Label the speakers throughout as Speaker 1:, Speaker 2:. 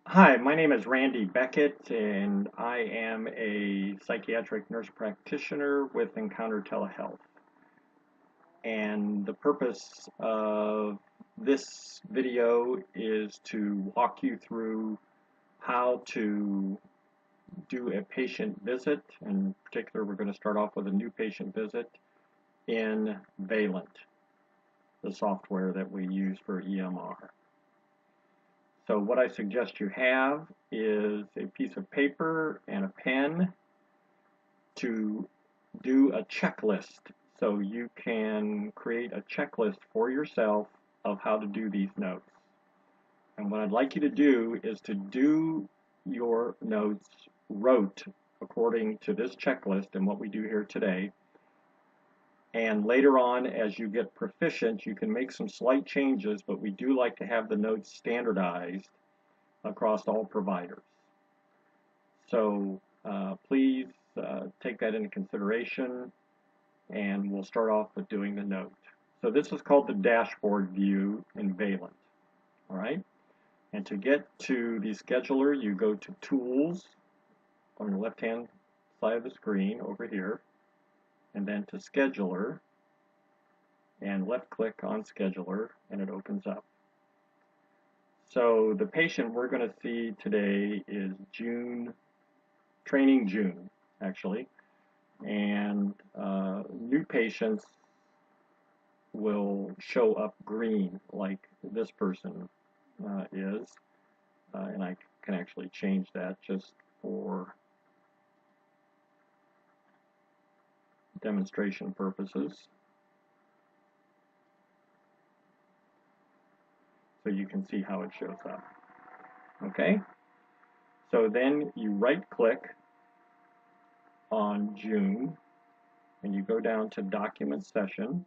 Speaker 1: Hi, my name is Randy Beckett, and I am a psychiatric nurse practitioner with Encounter Telehealth. And the purpose of this video is to walk you through how to do a patient visit. In particular, we're going to start off with a new patient visit in Valent, the software that we use for EMR. So what I suggest you have is a piece of paper and a pen to do a checklist. So you can create a checklist for yourself of how to do these notes. And what I'd like you to do is to do your notes rote according to this checklist and what we do here today. And later on, as you get proficient, you can make some slight changes, but we do like to have the notes standardized across all providers. So please take that into consideration, and we'll start off with doing the note. So this is called the dashboard view in Valent. All right. And to get to the scheduler, you go to Tools on the left-hand side of the screen over here, and then to Scheduler, and left-click on Scheduler, and it opens up. So the patient we're going to see today is training June, actually. And new patients will show up green like this person is. And I can actually change that just for demonstration purposes. So you can see how it shows up. Okay? So then you right-click on June, and you go down to Document Session,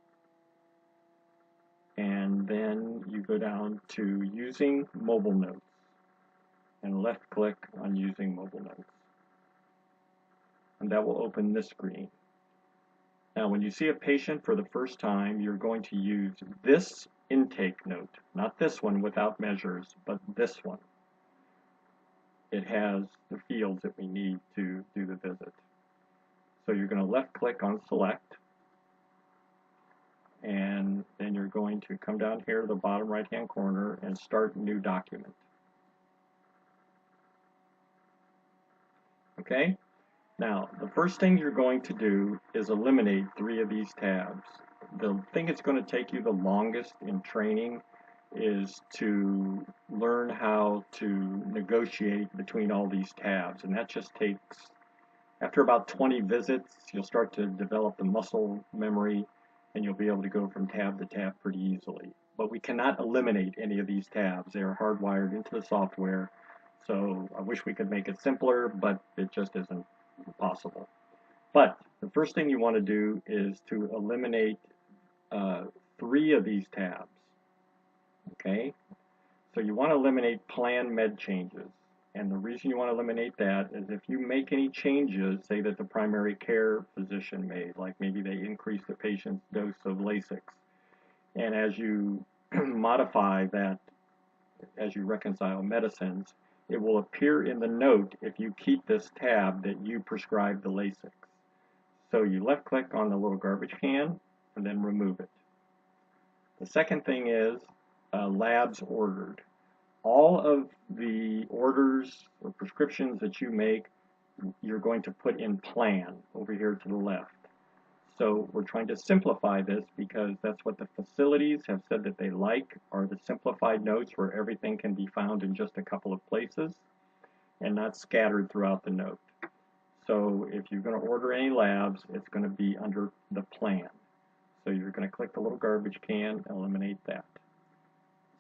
Speaker 1: and then you go down to Using Mobile Notes, and left-click on Using Mobile Notes. And that will open this screen. Now, when you see a patient for the first time, you're going to use this intake note, not this one without measures, but this one. It has the fields that we need to do the visit. So you're going to left-click on Select, and then you're going to come down here to the bottom right-hand corner and Start New Document. Okay? Now, the first thing you're going to do is eliminate 3 of these tabs. The thing that's going to take you the longest in training is to learn how to negotiate between all these tabs, and that just takes, after about 20 visits, you'll start to develop the muscle memory, and you'll be able to go from tab to tab pretty easily. But we cannot eliminate any of these tabs. They are hardwired into the software, so I wish we could make it simpler, but it just isn't possible. But the first thing you want to do is to eliminate 3 of these tabs. Okay? So you want to eliminate plan med changes. And the reason you want to eliminate that is if you make any changes, say that the primary care physician made, like maybe they increase the patient's dose of Lasix, and as you modify that, as you reconcile medicines, it will appear in the note if you keep this tab that you prescribed the Lasix. So you left-click on the little garbage can and then remove it. The second thing is labs ordered. All of the orders or prescriptions that you make, you're going to put in plan over here to the left. So we're trying to simplify this because that's what the facilities have said that they like, are the simplified notes where everything can be found in just a couple of places and not scattered throughout the note. So if you're going to order any labs, it's going to be under the plan. So you're going to click the little garbage can, eliminate that.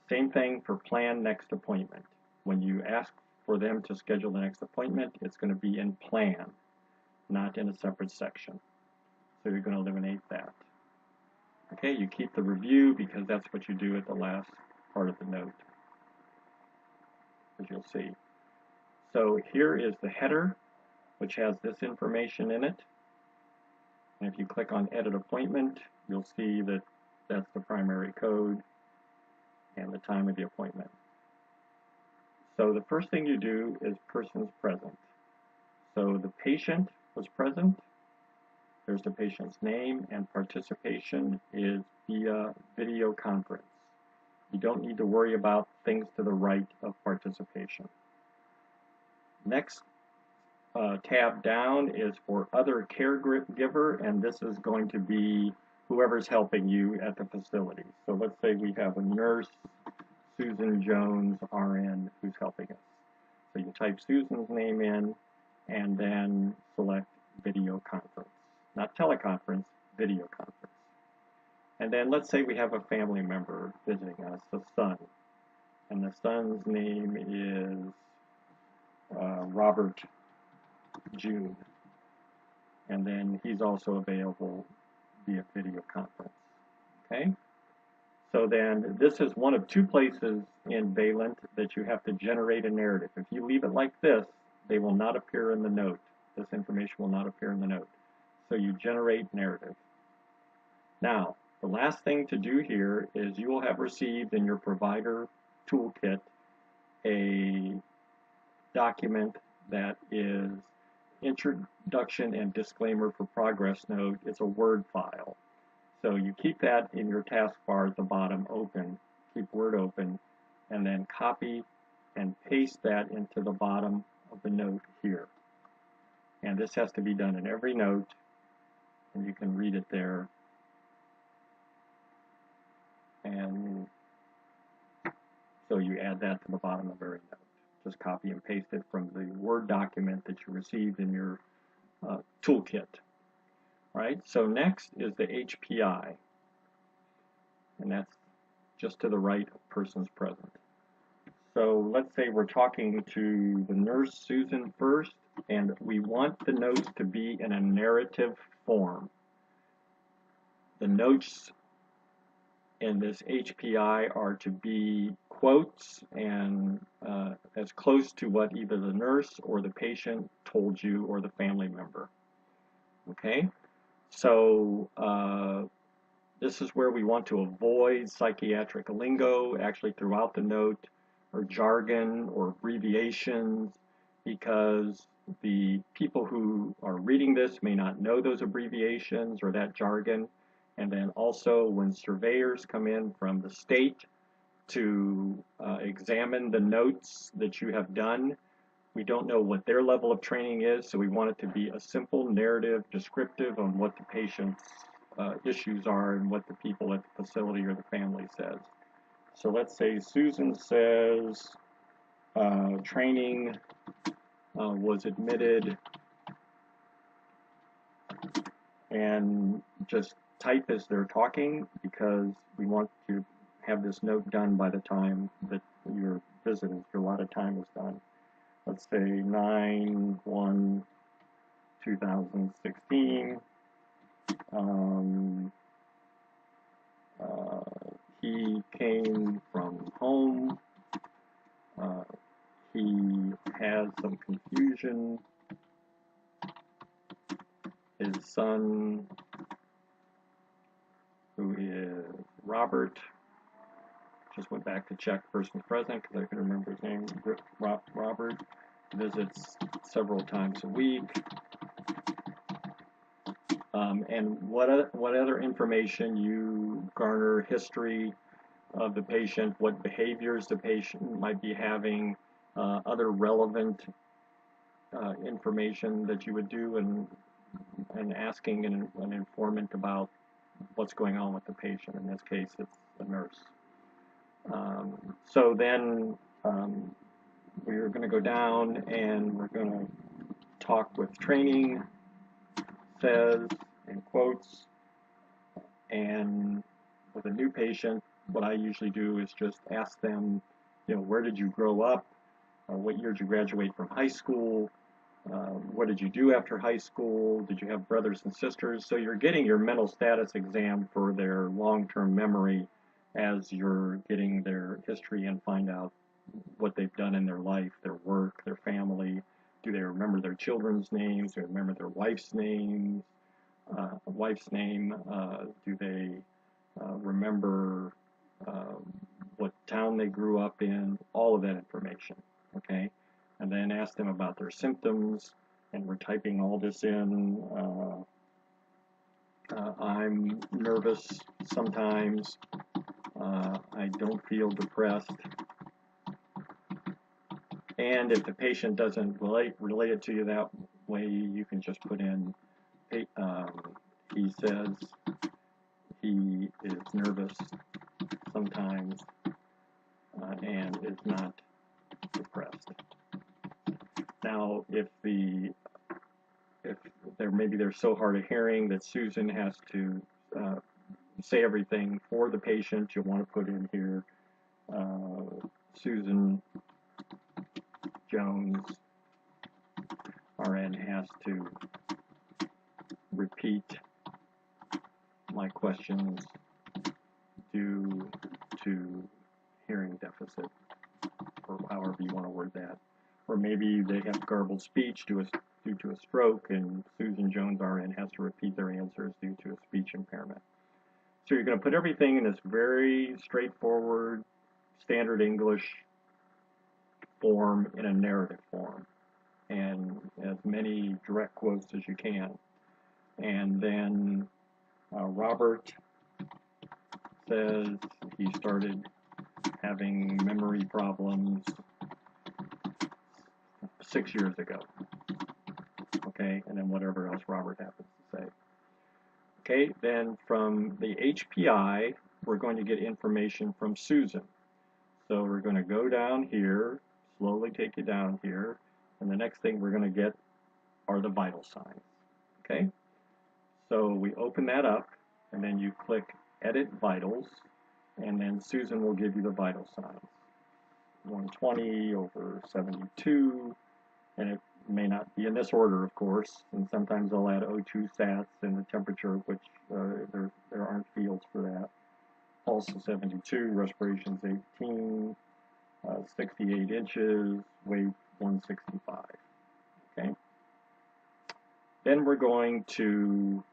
Speaker 1: Same thing for plan next appointment. When you ask for them to schedule the next appointment, it's going to be in plan, not in a separate section. So you're going to eliminate that. Okay, you keep the review because that's what you do at the last part of the note, as you'll see. So here is the header, which has this information in it. And if you click on Edit Appointment, you'll see that that's the primary code and the time of the appointment. So the first thing you do is persons present. So the patient was present. There's the patient's name, and participation is via video conference. You don't need to worry about things to the right of participation. Next tab down is for other caregiver, and this is going to be whoever's helping you at the facility. So let's say we have a nurse, Susan Jones, RN, who's helping us. So you type Susan's name in and then select video conference. Not teleconference, video conference. And then let's say we have a family member visiting us, a son. And the son's name is Robert June. And then he's also available via video conference. Okay? So then this is one of two places in Valent that you have to generate a narrative. If you leave it like this, they will not appear in the note. This information will not appear in the note. So you generate narrative. Now, the last thing to do here is you will have received in your provider toolkit a document that is introduction and disclaimer for progress note. It's a Word file. So you keep that in your taskbar at the bottom open, keep Word open, and then copy and paste that into the bottom of the note here. And this has to be done in every note, and you can read it there. And so you add that to the bottom of every note. Just copy and paste it from the Word document that you received in your toolkit. Right? So next is the HPI, and that's just to the right of persons present. So let's say we're talking to the nurse, Susan, first, and we want the notes to be in a narrative form. The notes in this HPI are to be quotes and as close to what either the nurse or the patient told you or the family member. Okay? So this is where we want to avoid psychiatric lingo actually throughout the note, or jargon or abbreviations, because the people who are reading this may not know those abbreviations or that jargon. And then also when surveyors come in from the state to examine the notes that you have done, we don't know what their level of training is, so we want it to be a simple narrative descriptive on what the patient's issues are and what the people at the facility or the family says. So let's say Susan says training was admitted, and just type as they're talking, because we want to have this note done by the time that your visit is, your allotted time is done. Let's say 9/1/2016. He came from home. He has some confusion. His son, who is Robert, just went back to check persons present because I can remember his name, Robert, visits several times a week. And what other information you garner, history of the patient, what behaviors the patient might be having, other relevant information that you would do, and asking an informant about what's going on with the patient. In this case, it's a nurse. So then we're going to go down and we're going to talk with training, says, in quotes. And with a new patient, what I usually do is just ask them, where did you grow up? What year did you graduate from high school? What did you do after high school? Did you have brothers and sisters? So you're getting your mental status exam for their long-term memory as you're getting their history and find out what they've done in their life, their work, their family. Do they remember their children's names? Do they remember their wife's name? Do they remember what town they grew up in? All of that information. okay? And then ask them about their symptoms, and we're typing all this in. I'm nervous sometimes. I don't feel depressed. And if the patient doesn't relate it to you that way, you can just put in, he says he is nervous sometimes and is not depressed. Now, if they're so hard of hearing that Susan has to say everything for the patient, you'll want to put in here Susan Jones, RN, has to repeat my questions due to hearing deficit, or however you want to word that. Or maybe they have garbled speech due to a stroke, and Susan Jones, RN, has to repeat their answers due to a speech impairment. So you're going to put everything in this very straightforward, standard English form in a narrative form, and as many direct quotes as you can. And then Robert says he started having memory problems 6 years ago. Okay, and then whatever else Robert happens to say. Okay, then from the HPI, we're going to get information from Susan. So we're going to go down here, slowly take you down here, and the next thing we're going to get are the vital signs. Okay, so we open that up, and then you click Edit Vitals, and then Susan will give you the vital signs. 120 over 72, and it may not be in this order, of course, and sometimes I'll add O2 sats and the temperature, which there aren't fields for that. Pulse is 72, respiration is 18, 68 inches, weight 165. Okay. Then we're going to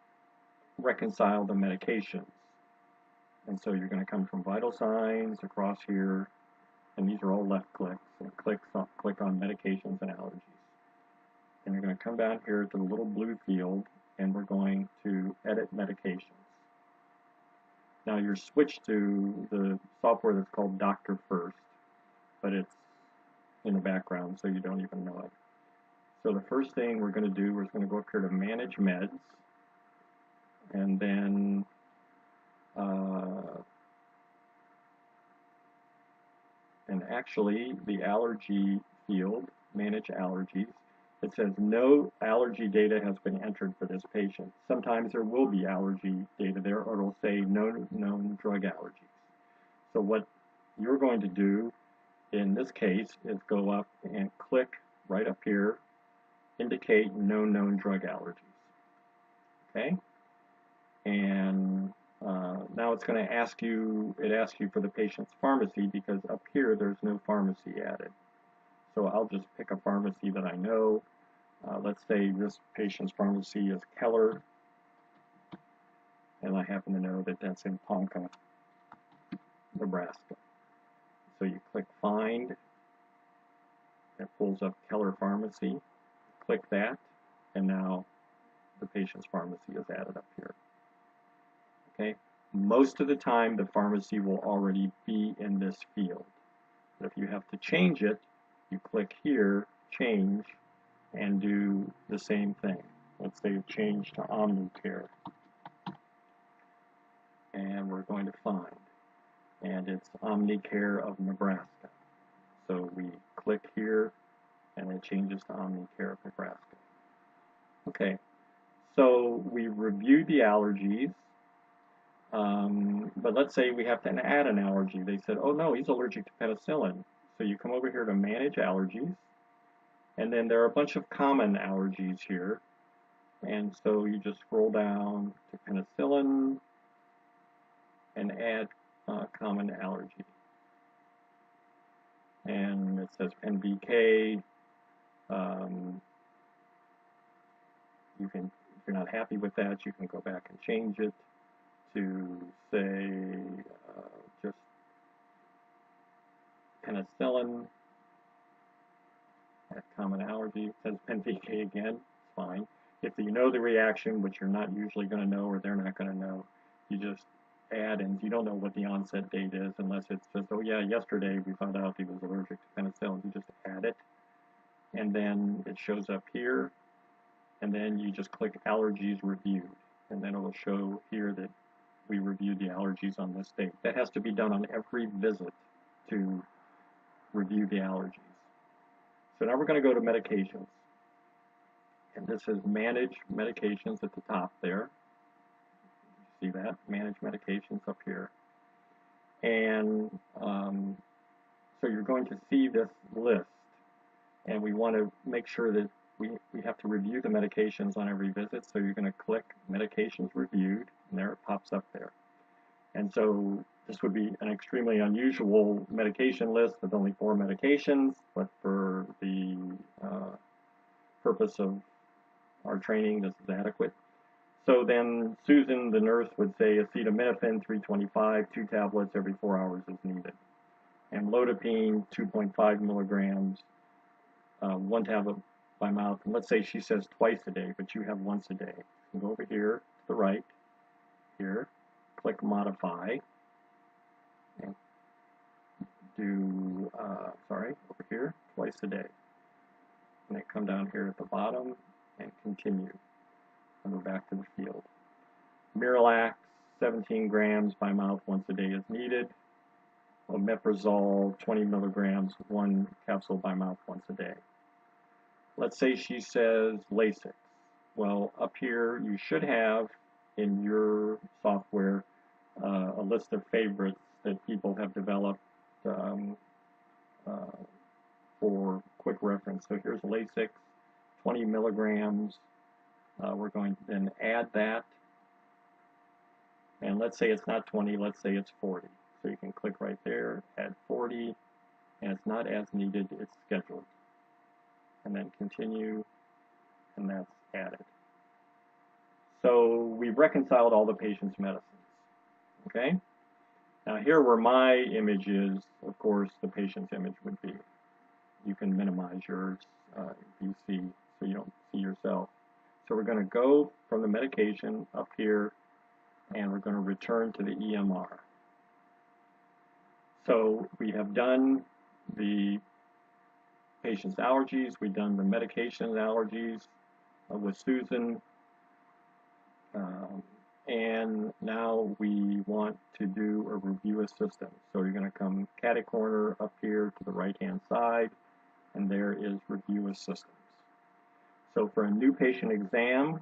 Speaker 1: reconcile the medications. And so you're going to come from vital signs across here, and these are all left clicks, and click on medications and allergies. And you're going to come down here to the little blue field, and we're going to edit medications. Now you're switched to the software that's called Doctor First, but it's in the background, so you don't even know it. So the first thing we're going to do is going to go up here to Manage Meds, and then and actually the allergy field, Manage Allergies, it says no allergy data has been entered for this patient. Sometimes there will be allergy data there, or it'll say no known drug allergies. So what you're going to do in this case is go up and click right up here, indicate no known drug allergies. Okay? And now it's going to ask you, it asks you for the patient's pharmacy, because up here there's no pharmacy added. So I'll just pick a pharmacy that I know. Let's say this patient's pharmacy is Keller, and I happen to know that that's in Ponca, Nebraska. So you click Find, it pulls up Keller Pharmacy, click that, and now the patient's pharmacy is added up here. Okay, most of the time the pharmacy will already be in this field. But if you have to change it, you click here, Change, and do the same thing. Let's say change to Omnicare. And we're going to find. And it's Omnicare of Nebraska. So we click here, and it changes to Omnicare of Nebraska. Okay, so we reviewed the allergies, but let's say we have to add an allergy. They said, oh no, he's allergic to penicillin. So you come over here to Manage Allergies, and then there are a bunch of common allergies here. And so you just scroll down to penicillin and add common allergy. And it says NBK. You can, if you're not happy with that, you can go back and change it to say just penicillin. common allergy. It says PenVK again. It's fine. If you know the reaction, which you're not usually going to know or they're not going to know, you just add, and you don't know what the onset date is unless it says, oh yeah, yesterday we found out he was allergic to penicillin. You just add it, and then it shows up here, and then you just click allergies reviewed, and then it will show here that we reviewed the allergies on this date. That has to be done on every visit to review the allergies. So now we're going to go to medications. And this is manage medications at the top there. See that? Manage medications up here. And so you're going to see this list. And we want to make sure that we have to review the medications on every visit. So you're going to click medications reviewed, and there it pops up there. And so this would be an extremely unusual medication list with only 4 medications, but for the purpose of our training, this is adequate. So then Susan, the nurse, would say acetaminophen 325, 2 tablets every 4 hours is needed. And lodipine 2.5 milligrams, 1 tablet by mouth. And let's say she says twice a day, but you have once a day. You go over here to the right, here, click modify, and do, over here, twice a day. And then come down here at the bottom and continue. And go back to the field. Miralax, 17 grams by mouth once a day is needed. Omeprazole, 20 milligrams, 1 capsule by mouth once a day. Let's say she says Lasix. Well, up here you should have in your software a list of favorites that people have developed for quick reference. So here's Lasix, 20 milligrams. We're going to then add that. And let's say it's not 20, let's say it's 40. So you can click right there, add 40, and it's not as needed, it's scheduled. And then continue, and that's added. So we've reconciled all the patient's medicines. Okay? Now here where my image is, of course, the patient's image would be. You can minimize yours if you see, so you don't see yourself. So we're going to go from the medication up here, and we're going to return to the EMR. So we have done the patient's allergies, we've done the medication allergies with Susan, and now we want to do a review of systems. So you're going to come catty corner up here to the right-hand side, and there is review of systems. So for a new patient exam,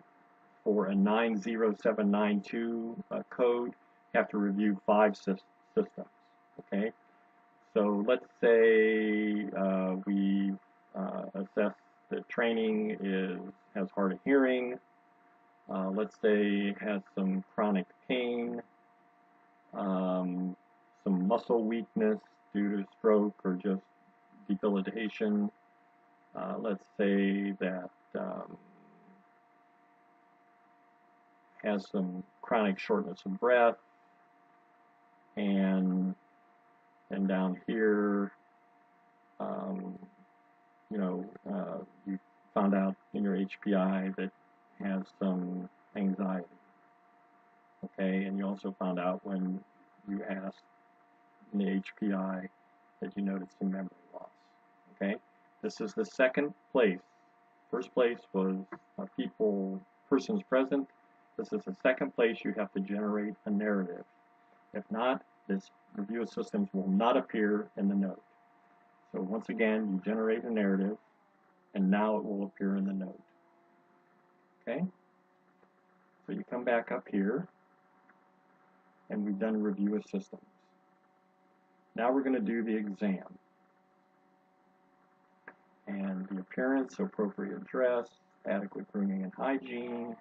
Speaker 1: for a 90792 code, you have to review 5 systems. Okay, so let's say we assess that training has hard of hearing. Let's say it has some chronic pain, some muscle weakness due to stroke or just debilitation. Let's say that has some chronic shortness of breath, and down here, you found out in your HPI that has some anxiety. Okay, and you also found out when you asked in the HPI that you noticed some memory loss. Okay, this is the second place. First place was persons present. This is the second place you have to generate a narrative. If not, this review of systems will not appear in the note. So once again, you generate a narrative, and now it will appear in the note. Okay? So you come back up here, and we've done a review of systems. Now we're going to do the exam. And the appearance, appropriate dress, adequate grooming and hygiene,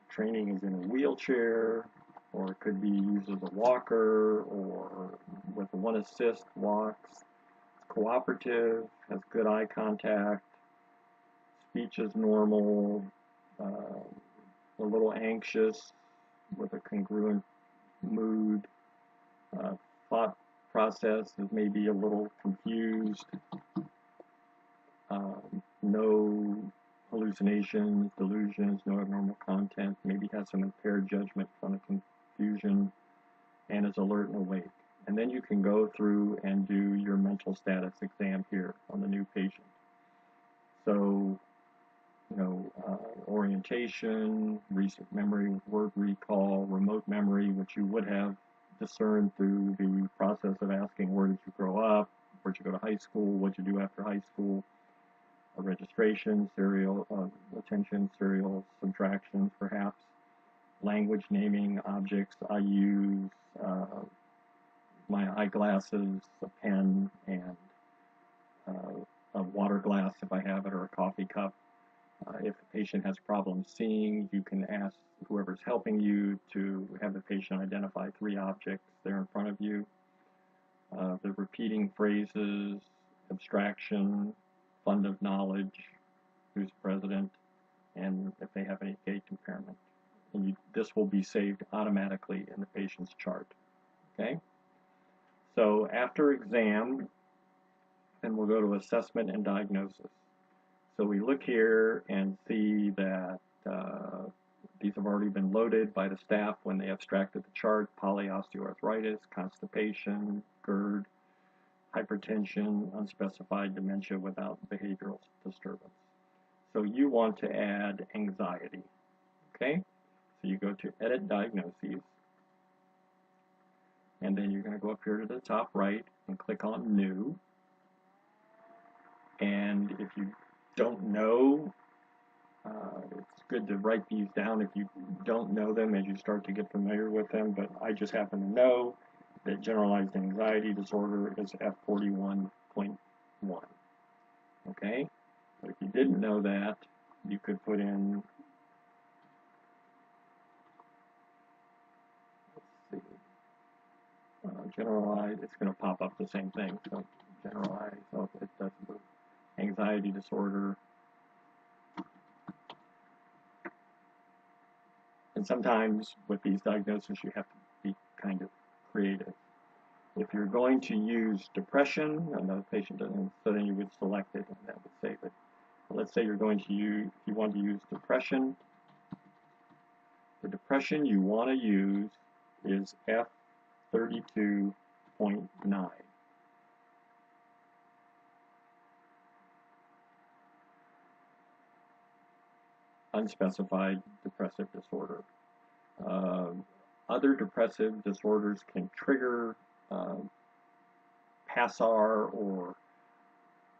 Speaker 1: training is in a wheelchair, or it could be used as a walker, or with one assist walks. Cooperative, has good eye contact, speech is normal, a little anxious with a congruent mood, thought process is maybe a little confused, hallucinations, delusions, no abnormal content, maybe has some impaired judgment, some confusion, and is alert and awake. And then you can go through and do your mental status exam here on the new patient. So, orientation, recent memory, word recall, remote memory, which you would have discerned through the process of asking where did you grow up, where'd you go to high school, what'd you do after high school, registration, serial, attention, serial subtractions perhaps, language naming, objects I use, my eyeglasses, a pen, and a water glass if I have it, or a coffee cup. If the patient has problems seeing, you can ask whoever's helping you to have the patient identify 3 objects there in front of you. The repeating phrases, abstraction, fund of knowledge, who's president, and if they have any gait impairment. And this will be saved automatically in the patient's chart. Okay? So after exam, then we'll go to assessment and diagnosis. So we look here and see that these have already been loaded by the staff when they abstracted the chart: polyosteoarthritis, constipation, GERD, hypertension, unspecified dementia without behavioral disturbance. So you want to add anxiety. Okay? So you go to Edit Diagnoses, and then you're going to go up here to the top right and click on New. And if you don't know, it's good to write these down if you don't know them as you start to get familiar with them, but I just happen to know that generalized anxiety disorder is F41.1. Okay? But if you didn't know that, you could put in, let's see, generalized, it's going to pop up the same thing, so generalized, so it does anxiety disorder. And sometimes with these diagnoses, you have to be kind of creative. If you're going to use depression, and the patient doesn't, so then you would select it, and that would save it. But let's say you're going to use, if you want to use depression, the depression you want to use is F32.9. Unspecified depressive disorder. Other depressive disorders can trigger PASAR, or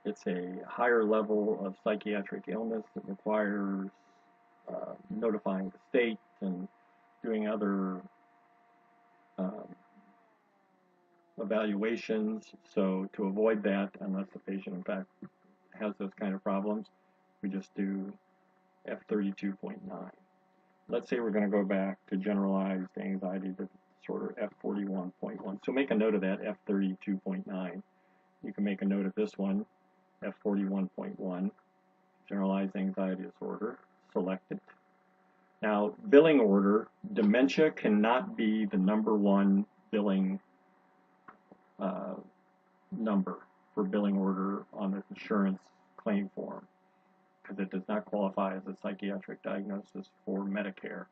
Speaker 1: it's a higher level of psychiatric illness that requires notifying the state and doing other evaluations. So to avoid that, unless the patient in fact has those kind of problems, we just do F32.9. Let's say we're going to go back to generalized anxiety disorder, F41.1. So make a note of that, F32.9. You can make a note of this one, F41.1, generalized anxiety disorder. Select it. Now, billing order, dementia cannot be the #1 billing number for billing order on the insurance claim form, because it does not qualify as a psychiatric diagnosis for Medicare.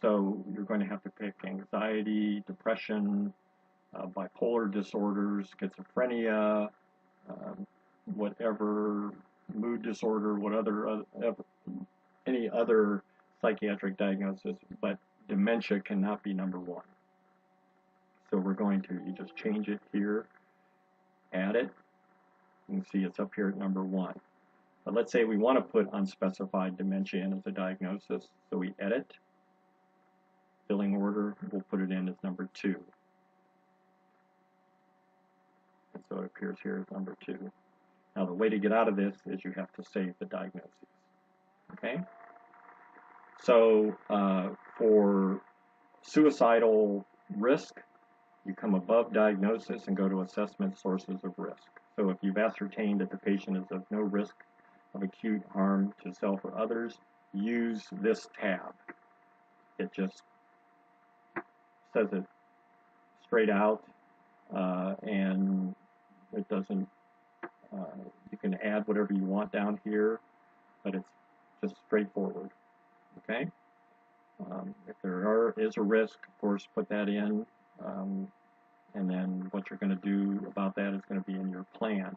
Speaker 1: So you're going to have to pick anxiety, depression, bipolar disorders, schizophrenia, whatever, mood disorder, any other psychiatric diagnosis, but dementia cannot be #1. So we're going to, you just change it here, add it, you can see it's up here at #1. But let's say we want to put unspecified dementia in as a diagnosis, so we edit, billing order, we'll put it in as #2. And so it appears here as #2. Now the way to get out of this is you have to save the diagnoses. Okay? So for suicidal risk, you come above diagnosis and go to assessment sources of risk. So if you've ascertained that the patient is of no risk of acute harm to self or others, use this tab. It just says it straight out, and it doesn't, you can add whatever you want down here, but it's just straightforward. Okay. If there is a risk, of course, put that in, and then what you're going to do about that is going to be in your plan.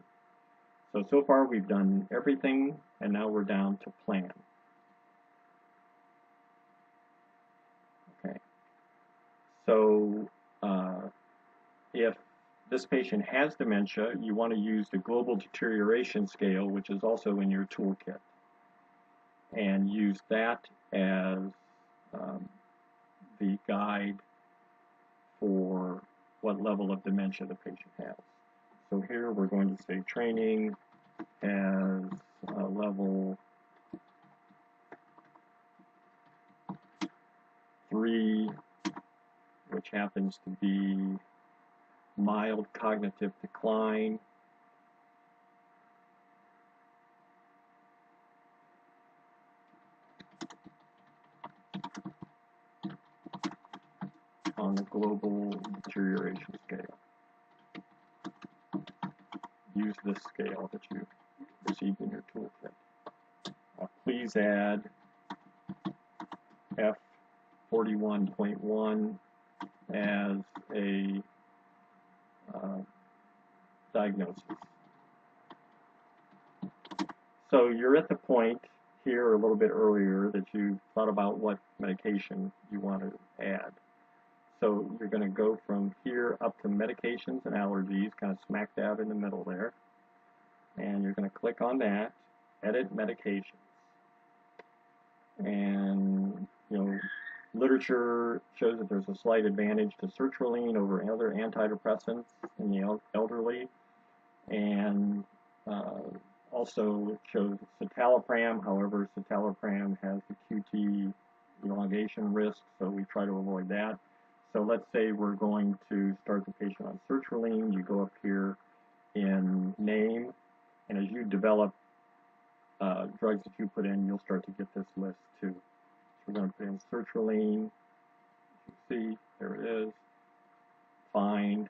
Speaker 1: So far we've done everything, and now we're down to plan. Okay. So if this patient has dementia, you want to use the global deterioration scale, which is also in your toolkit, and use that as the guide for what level of dementia the patient has. So here we're going to say training as level 3, which happens to be mild cognitive decline. On the global deterioration scale. Use this scale that you received in your toolkit. Please add F41.1 as a diagnosis. So you're at the point here a little bit earlier that you thought about what medication you want to add. So you're going to go from here up to medications and allergies, kind of smack dab in the middle there. And you're going to click on that, edit medications. And, literature shows that there's a slight advantage to sertraline over other antidepressants in the elderly. And also it shows citalopram. However, citalopram has the QT elongation risk, so we try to avoid that. So let's say we're going to start the patient on sertraline. You go up here in name, and as you develop drugs that you put in, you'll start to get this list too. So we're going to put in sertraline. You see, there it is. Find,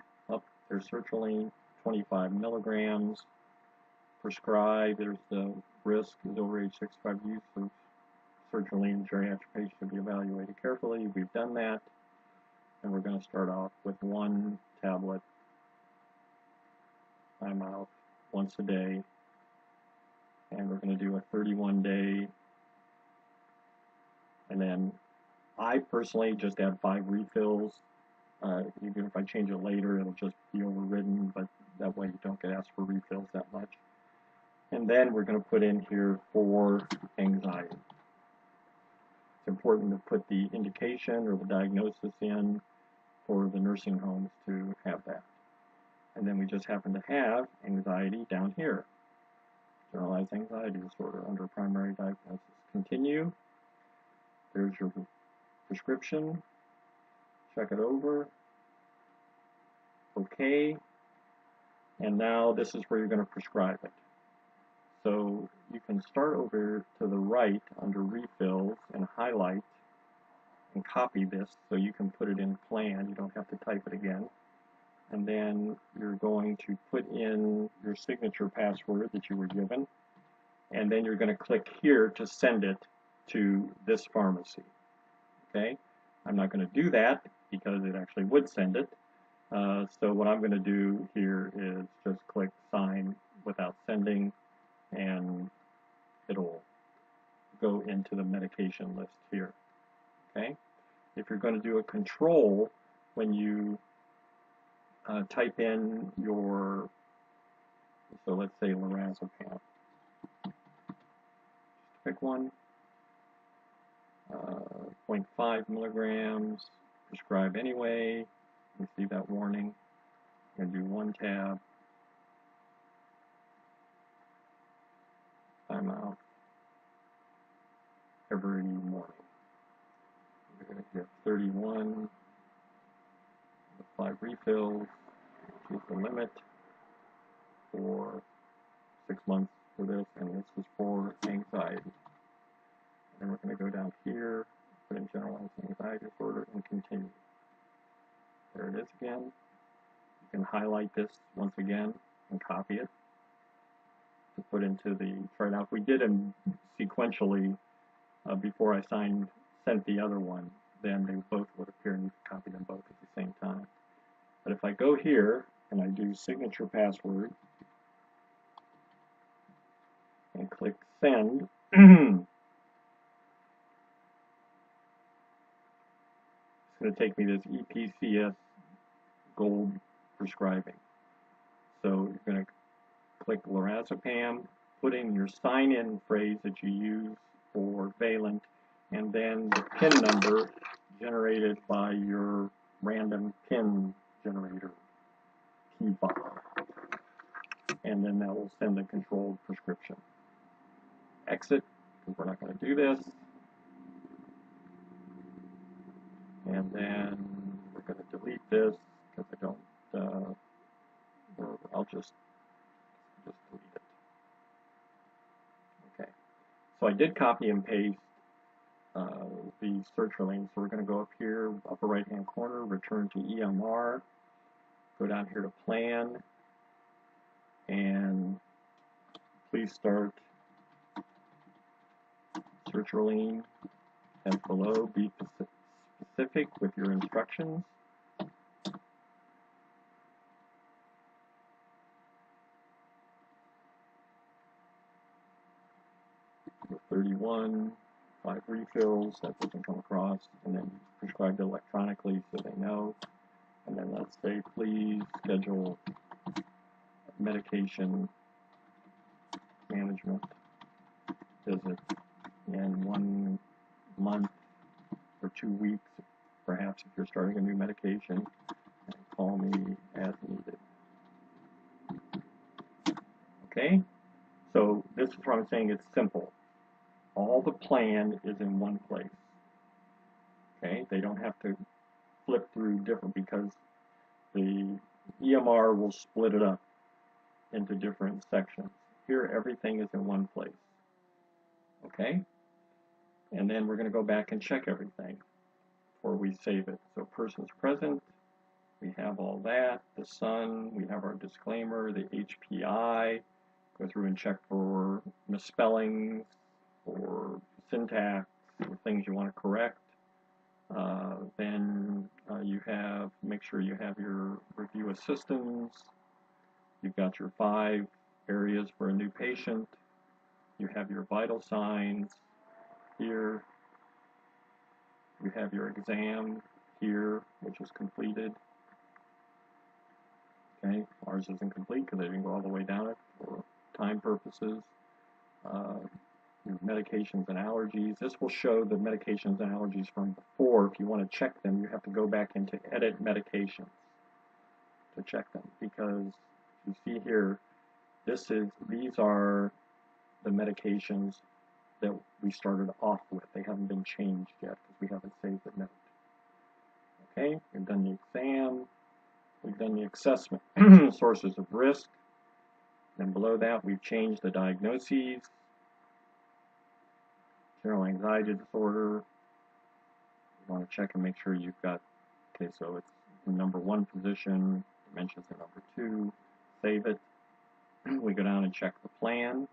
Speaker 1: there's sertraline, 25 milligrams. Prescribe, there's the risk is over age 65 use of sertraline in geriatric patients should be evaluated carefully. We've done that. And we're going to start off with 1 tablet, time out, once a day. And we're going to do a 31-day. And then I personally just add 5 refills. Even if I change it later, it'll just be overridden, but that way you don't get asked for refills that much. And then we're going to put in here for anxiety. It's important to put the indication or the diagnosis in for the nursing homes to have that. And then we just happen to have anxiety down here. Generalized anxiety disorder under primary diagnosis. Continue. There's your prescription. Check it over. Okay. And now this is where you're going to prescribe it. So you can start over to the right under refills and highlight and copy this so you can put it in plan. You don't have to type it again. And then you're going to put in your signature password that you were given. And then you're going to click here to send it to this pharmacy. Okay? I'm not going to do that because it actually would send it. So what I'm going to do here is just click sign without sending, and it'll go into the medication list here. Okay? If you're going to do a control, when you type in your, so let's say lorazepam. Pick one, 0.5 milligrams, prescribe anyway. You see that warning. I'm going to do 1 tab. Time out. Every morning. We're going to get 31, 5 refills, which is the limit for 6 months for this, and this is for anxiety. And we're going to go down here, put in generalized anxiety disorder, and continue. There it is again. You can highlight this once again and copy it to put into the chart. Now, if we did them sequentially, before I sent the other one, then they both would appear and you can copy them both at the same time. But if I go here and I do signature password and click send, it's going to take me to this EPCS gold prescribing. So you're going to click lorazepam, put in your sign-in phrase that you use for Valent, and then the PIN number generated by your random PIN generator key file. And then that will send a controlled prescription. Exit, because we're not going to do this. And then we're going to delete this, because I don't, I'll just delete it. Okay. So I did copy and paste the search link. So we're going to go up here, upper right hand corner, return to EMR, go down here to plan, and please start sertraline as below. Be specific with your instructions. 31, 5 refills, that doesn't come across, and then prescribed electronically so they know. And then let's say, please schedule medication management visit in 1 month or 2 weeks, perhaps if you're starting a new medication, and call me as needed. Okay, so this is what I'm saying, it's simple. All the plan is in one place. Okay, they don't have to flip through different, because the EMR will split it up into different sections. Here, everything is in one place. Okay, and then we're going to go back and check everything before we save it. So persons present, we have all that. The sun, we have our disclaimer, the HPI, go through and check for misspellings or syntax or things you want to correct. Then you have, make sure you have your review assistants. You've got your 5 areas for a new patient. You have your vital signs here. You have your exam here, which is completed. Okay, ours isn't complete because I didn't go all the way down it for time purposes. Your medications and allergies. This will show the medications and allergies from before. If you want to check them, you have to go back into edit medications to check them, because you see here, these are the medications that we started off with. They haven't been changed yet because we haven't saved the note. Okay, we've done the exam, we've done the assessment, sources of risk, and below that we've changed the diagnoses. General anxiety disorder, you want to check and make sure you've got, okay, so it's in number 1 position, dimensions in number 2, save it. We go down and check the plan.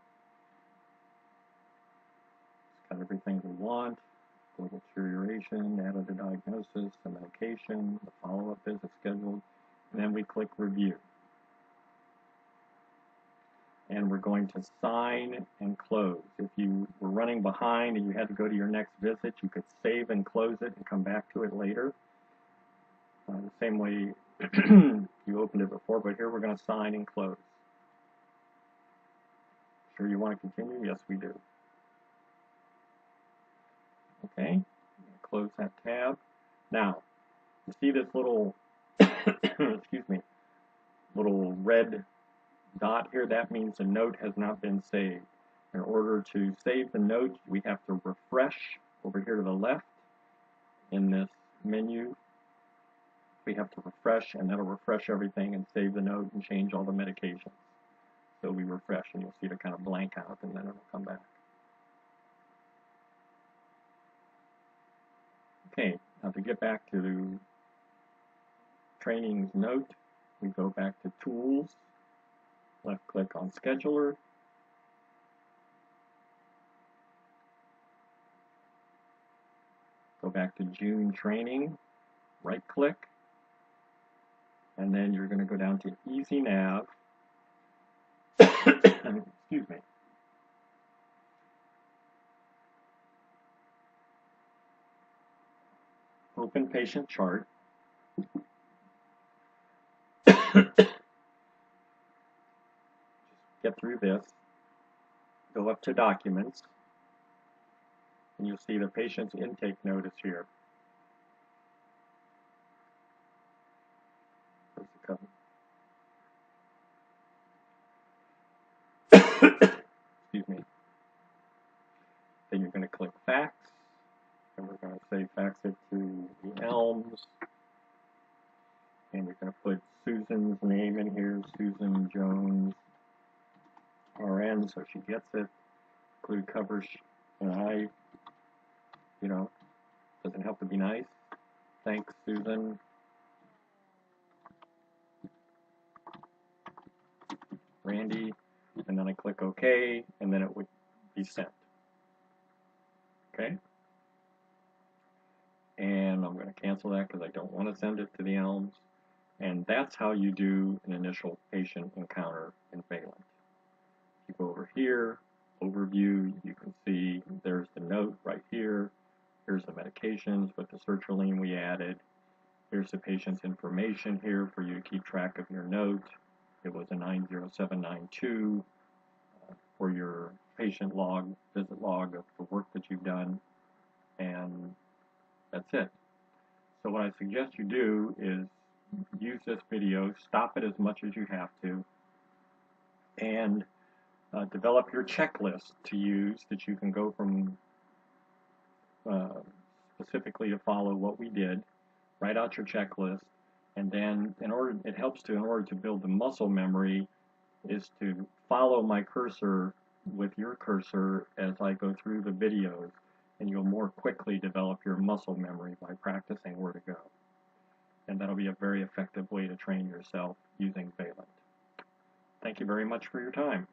Speaker 1: It's got everything we want, global deterioration, added the diagnosis, the medication, the follow-up visit scheduled, and then we click review. And we're going to sign and close. If you were running behind and you had to go to your next visit, you could save and close it and come back to it later. The same way you opened it before, but here we're going to sign and close. Sure you want to continue? Yes, we do. Okay, close that tab. Now, you see this little, excuse me, little red dot here? That means the note has not been saved. In order to save the note, we have to refresh over here to the left in this menu. We have to refresh, and that'll refresh everything and save the note and change all the medications. So we refresh, and you'll see it kind of blank out, and then it'll come back. Okay, now to get back to the trainings note, we go back to Tools, left click on Scheduler, go back to June training, right click, and then you're going to go down to Easy Nav. Excuse me. Open patient chart. Get through this. Go up to documents, and you'll see the patient's intake notice here. Excuse me. Then you're going to click fax, and we're going to say fax it to the Elms, and you're going to put Susan's name in here, Susan Jones, RN, so she gets it. Include coverage, and doesn't have to be nice. Thanks, Susan. Randy, and then I click OK, and then it would be sent. Okay? And I'm going to cancel that because I don't want to send it to the Elms. And that's how you do an initial patient encounter in Valent. You go over here, overview, you can see there's the note right here. Here's the medications with the sertraline we added. Here's the patient's information here for you to keep track of your note. It was a 90792 for your patient log, visit log of the work that you've done, and that's it. So what I suggest you do is use this video, stop it as much as you have to, and develop your checklist to use that you can go from specifically to follow what we did. Write out your checklist, and then in order to build the muscle memory is to follow my cursor with your cursor as I go through the videos, and you'll more quickly develop your muscle memory by practicing where to go. And that'll be a very effective way to train yourself using Valent. Thank you very much for your time.